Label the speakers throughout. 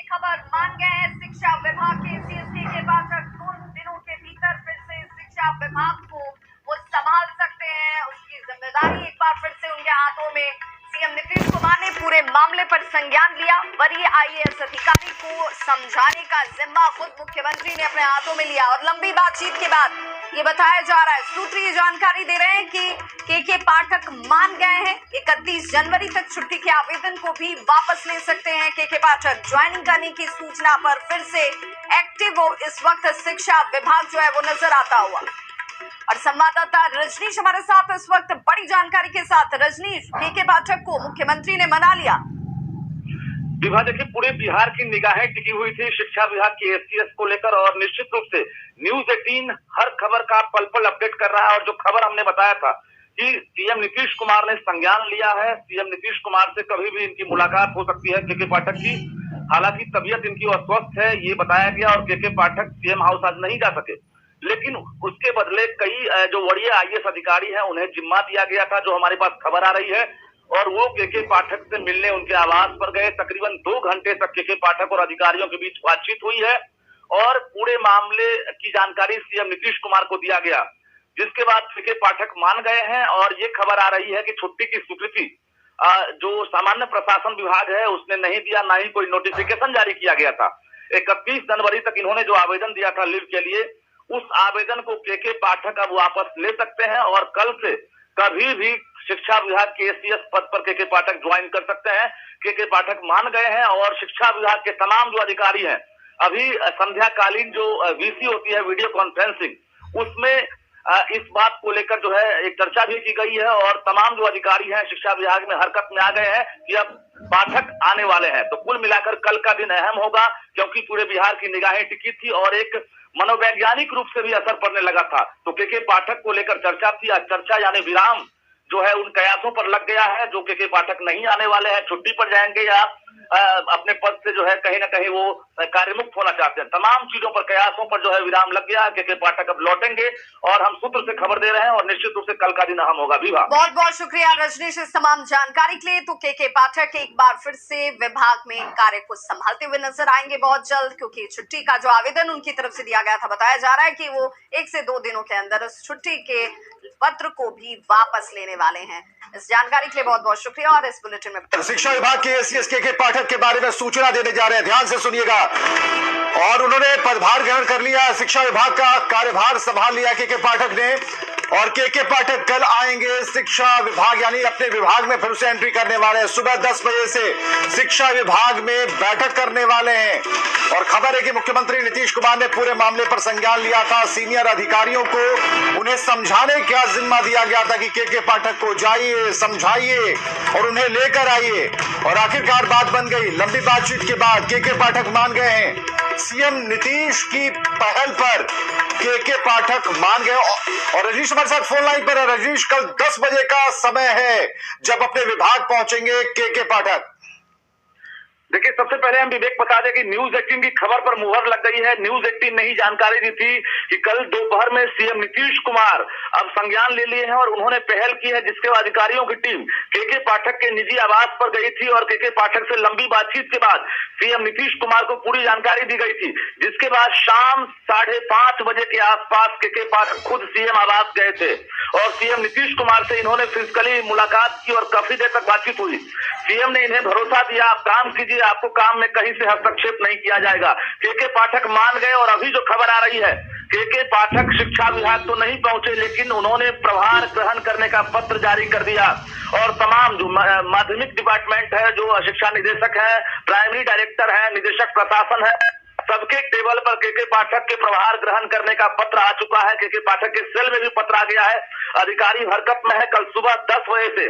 Speaker 1: खबर, मान गए हैं शिक्षा विभाग के सीएसके के पाठक। 2 दिनों के भीतर फिर से शिक्षा विभाग को वो संभाल सकते हैं, उसकी जिम्मेदारी एक बार फिर से उनके हाथों में। सीएम नीतीश कुमार ने पूरे मामले पर संज्ञान लिया। वरीय आईएएस अधिकारी को समझाने का जिम्मा खुद मुख्यमंत्री ने अपने हाथों में लिया और लंबी बातचीत के बाद ये बताया जा रहा है, सूत्रीय जानकारी दे रहे हैं कि के पाठक मान गए हैं। 31 जनवरी तक छुट्टी के आवेदन को भी वापस ले सकते हैं। के पाठक ज्वाइनिंग करने की सूचना पर फिर से एक्टिव हो इस वक्त शिक्षा विभाग जो है वो नजर आता हुआ। और संवाददाता रजनीश हमारे साथ इस वक्त बड़ी जानकारी के साथ। रजनीश, के पाठक को मुख्यमंत्री ने मना लिया।
Speaker 2: विभाग देखिए, पूरे बिहार की निगाहें टिकी हुई थी शिक्षा विभाग की एसटीएस को लेकर और निश्चित रूप से न्यूज 18 हर खबर का पल पल अपडेट कर रहा है। और जो खबर हमने बताया था कि सीएम नीतीश कुमार ने संज्ञान लिया है, सीएम नीतीश कुमार से कभी भी इनकी मुलाकात हो सकती है के पाठक की। हालांकि तबीयत इनकी अस्वस्थ है ये बताया गया और के पाठक सीएम हाउस आज नहीं जा सके, लेकिन उसके बदले कई जो वरीय आईएएस अधिकारी हैं उन्हें जिम्मा दिया गया था, जो हमारे पास खबर आ रही है। और वो के पाठक से मिलने उनके आवास पर गए। तकरीबन 2 घंटे तक के पाठक और अधिकारियों के बीच बातचीत हुई है और पूरे मामले की जानकारी सीएम नीतीश कुमार को दिया गया, जिसके बाद के पाठक मान गए हैं। और ये खबर आ रही है कि छुट्टी की स्वीकृति जो सामान्य प्रशासन विभाग है उसने नहीं दिया, ना ही कोई नोटिफिकेशन जारी किया गया था। 31 जनवरी तक इन्होंने जो आवेदन दिया था लीव के लिए, उस आवेदन को के पाठक अब वापस ले सकते हैं और कल से कभी भी शिक्षा विभाग के एसटीएस पद पर के पाठक ज्वाइन कर सकते हैं। के पाठक मान गए हैं और शिक्षा विभाग के तमाम जो अधिकारी हैं, अभी संध्याकालीन जो वीसी होती है वीडियो कॉन्फ्रेंसिंग, उसमें इस बात को लेकर जो है एक चर्चा भी की गई है और तमाम जो अधिकारी हैं शिक्षा विभाग में हरकत में आ गए हैं कि अब पाठक आने वाले हैं। तो कुल मिलाकर कल का दिन अहम होगा, क्योंकि पूरे बिहार की निगाहें टिकी थी और एक मनोवैज्ञानिक रूप से भी असर पड़ने लगा था। तो के पाठक को लेकर चर्चा थी। आज चर्चा यानी विराम जो है उन कयासों पर लग गया है। जो के पाठक नहीं आने वाले हैं, छुट्टी पर जाएंगे या अपने पद से जो है कहीं ना कहीं वो कार्यमुक्त होना चाहते हैं, तमाम चीजों पर कयासों पर जो है विराम लग गया। के पाठक अब लौटेंगे और हम सूत्र से खबर दे रहे हैं और निश्चित रूप से कल का दिन अहम होगा। विभा,
Speaker 1: बहुत बहुत शुक्रिया रजनीश इस तमाम जानकारी के लिए। तो के पाठक एक बार फिर से विभाग में कार्य को संभालते हुए नजर आएंगे बहुत जल्द, क्योंकि छुट्टी का जो आवेदन उनकी तरफ से दिया गया था, बताया जा रहा है कि वो 1 से 2 दिनों के अंदर उस छुट्टी के पत्र को भी वापस लेने वाले हैं। इस जानकारी के लिए बहुत बहुत शुक्रिया। और इस बुलेटिन में
Speaker 3: शिक्षा विभाग के एससीएस के पाठक के बारे में सूचना देने जा रहे हैं, ध्यान से सुनिएगा। और उन्होंने पदभार ग्रहण कर लिया, शिक्षा विभाग का कार्यभार संभाल लिया के पाठक ने। और के पाठक कल आएंगे शिक्षा विभाग, यानी अपने विभाग में फिर से एंट्री करने वाले हैं। सुबह 10 बजे से शिक्षा विभाग में बैठक करने वाले हैं। और खबर है कि मुख्यमंत्री नीतीश कुमार ने पूरे मामले पर संज्ञान लिया था। सीनियर अधिकारियों को उन्हें समझाने का जिम्मा दिया गया था कि के पाठक को जाइए, समझाइए और उन्हें लेकर आइए। और आखिरकार बात बन गई। लंबी बातचीत के बाद के पाठक मान गए हैं। सीएम नीतीश की पहल पर के पाठक मान गए। और रजनीश हमारे साथ फोन लाइन पर है। रजनीश, कल 10 बजे का समय है जब अपने विभाग पहुंचेंगे के पाठक।
Speaker 2: देखिए, सबसे पहले हम विवेक बता दें कि न्यूज 18 की खबर पर मुहर लग गई है। न्यूज 18 ने ही जानकारी दी थी कि कल दोपहर में सीएम नीतीश कुमार अब संज्ञान ले लिए हैं और उन्होंने पहल की है, जिसके बाद अधिकारियों की टीम के पाठक के निजी आवास पर गई थी और के पाठक से लंबी बातचीत के बाद सीएम नीतीश कुमार को पूरी जानकारी दी गई थी। जिसके बाद शाम 5:30 बजे के आसपास के पाठक खुद सीएम आवास गए थे और सीएम नीतीश कुमार से इन्होंने फिजिकली मुलाकात की और काफी देर तक बातचीत हुई। सीएम ने इन्हें भरोसा दिया, आप काम कीजिए, आपको काम में कहीं से हस्तक्षेप नहीं किया जाएगा। के पाठक मान गए। और अभी जो खबर आ रही है, के पाठक शिक्षा विभाग तो नहीं पहुंचे, लेकिन उन्होंने प्रभार ग्रहण करने का पत्र जारी कर दिया। और तमाम जो माध्यमिक डिपार्टमेंट है, जो शिक्षा निदेशक है, प्राइमरी डायरेक्टर है, निदेशक प्रशासन है, सबके टेबल पर के पाठक के प्रभार ग्रहण करने का पत्र आ चुका है। के पाठक के सेल में भी पत्र आ गया है। अधिकारी हरकत में है। कल सुबह 10 बजे से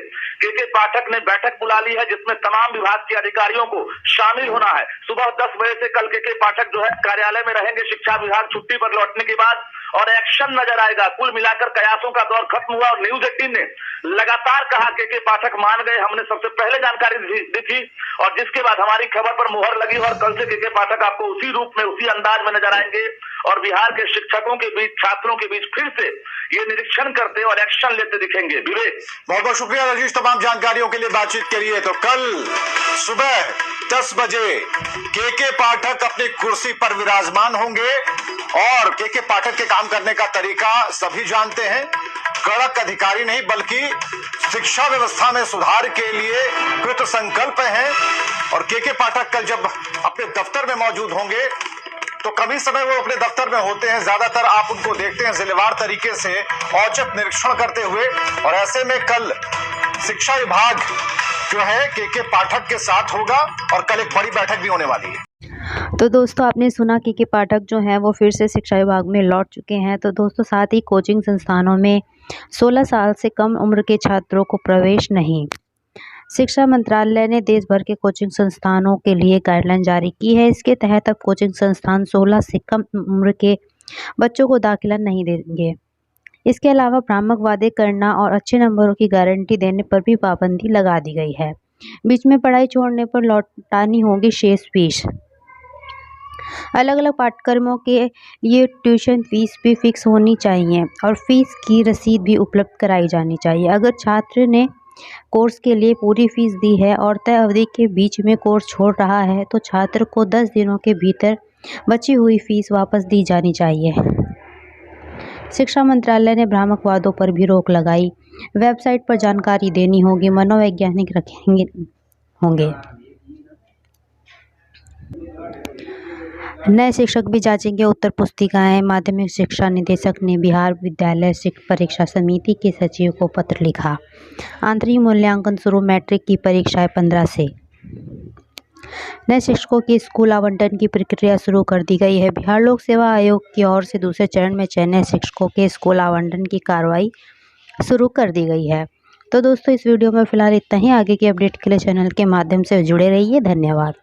Speaker 2: के पाठक ने बैठक बुला ली है, जिसमें तमाम विभाग के अधिकारियों को शामिल होना है। सुबह 10 बजे से कल के पाठक जो है कार्यालय में रहेंगे शिक्षा विभाग छुट्टी पर लौटने के बाद। और एक्शन नजर आएगा। कुल मिलाकर कयासों का दौर खत्म हुआ और न्यूज 18 ने लगातार कहा के पाठक मान गए। हमने सबसे पहले जानकारी दी थी और जिसके बाद हमारी खबर पर मुहर लगी और कल से के पाठक आपको उसी रूप में उसी अंदाज में नजर आएंगे और बिहार के शिक्षकों के बीच, छात्रों के बीच फिर से ये निरीक्षण करते और एक्शन लेते दिखेंगे। विवेक,
Speaker 3: बहुत बहुत शुक्रिया रजीश तमाम जानकारियों के लिए, बातचीत के लिए। तो कल सुबह 10 बजे के पाठक अपनी कुर्सी पर विराजमान होंगे और के पाठक के काम करने का तरीका सभी जानते हैं। कड़क अधिकारी नहीं बल्कि शिक्षा व्यवस्था में सुधार के लिए कृत संकल्प हैं। और के पाठक कल जब अपने दफ्तर में मौजूद होंगे तो कभी समय वो अपने दफ्तर में होते हैं, ज्यादातर आप उनको देखते हैं जिलेवार तरीके से औचक निरीक्षण करते हुए। और ऐसे में कल शिक्षा विभाग जो है के पाठक के साथ होगा और कल एक बड़ी बैठक भी होने वाली है।
Speaker 4: तो दोस्तों, आपने सुना के पाठक जो हैं वो फिर से शिक्षा विभाग में लौट चुके हैं। तो दोस्तों, साथ ही कोचिंग संस्थानों में 16 साल से कम उम्र के छात्रों को प्रवेश नहीं। शिक्षा मंत्रालय ने देश भर के कोचिंग संस्थानों के लिए गाइडलाइन जारी की है। इसके तहत अब कोचिंग संस्थान 16 से कम उम्र के बच्चों को दाखिला नहीं देंगे। इसके अलावा भ्रामक वादे करना और अच्छे नंबरों की गारंटी देने पर भी पाबंदी लगा दी गई है। बीच में पढ़ाई छोड़ने पर लौटानी होगी शेष फीस। अलग अलग पाठ्यक्रमों के लिए ट्यूशन फीस भी फिक्स होनी चाहिए और फीस की रसीद भी उपलब्ध कराई जानी चाहिए। अगर छात्र ने कोर्स के लिए पूरी फीस दी है और तय अवधि के बीच में कोर्स छोड़ रहा है तो छात्र को 10 दिनों के भीतर बची हुई फीस वापस दी जानी चाहिए। शिक्षा मंत्रालय ने भ्रामक वादों पर भी रोक लगाई। वेबसाइट पर जानकारी देनी होगी, मनोवैज्ञानिक होंगे। नए शिक्षक भी जांचेंगे उत्तर पुस्तिकाएं। माध्यमिक शिक्षा निदेशक ने बिहार विद्यालय परीक्षा समिति के सचिव को पत्र लिखा। आंतरिक मूल्यांकन शुरू, मैट्रिक की परीक्षाएं 15 से। नए शिक्षकों की स्कूल आवंटन की प्रक्रिया शुरू कर दी गई है। बिहार लोक सेवा आयोग की ओर से दूसरे चरण में चयनित शिक्षकों के स्कूल आवंटन की कार्रवाई शुरू कर दी गई है। तो दोस्तों, इस वीडियो में फिलहाल इतना ही। आगे की अपडेट के लिए चैनल के माध्यम से जुड़े रहिए। धन्यवाद।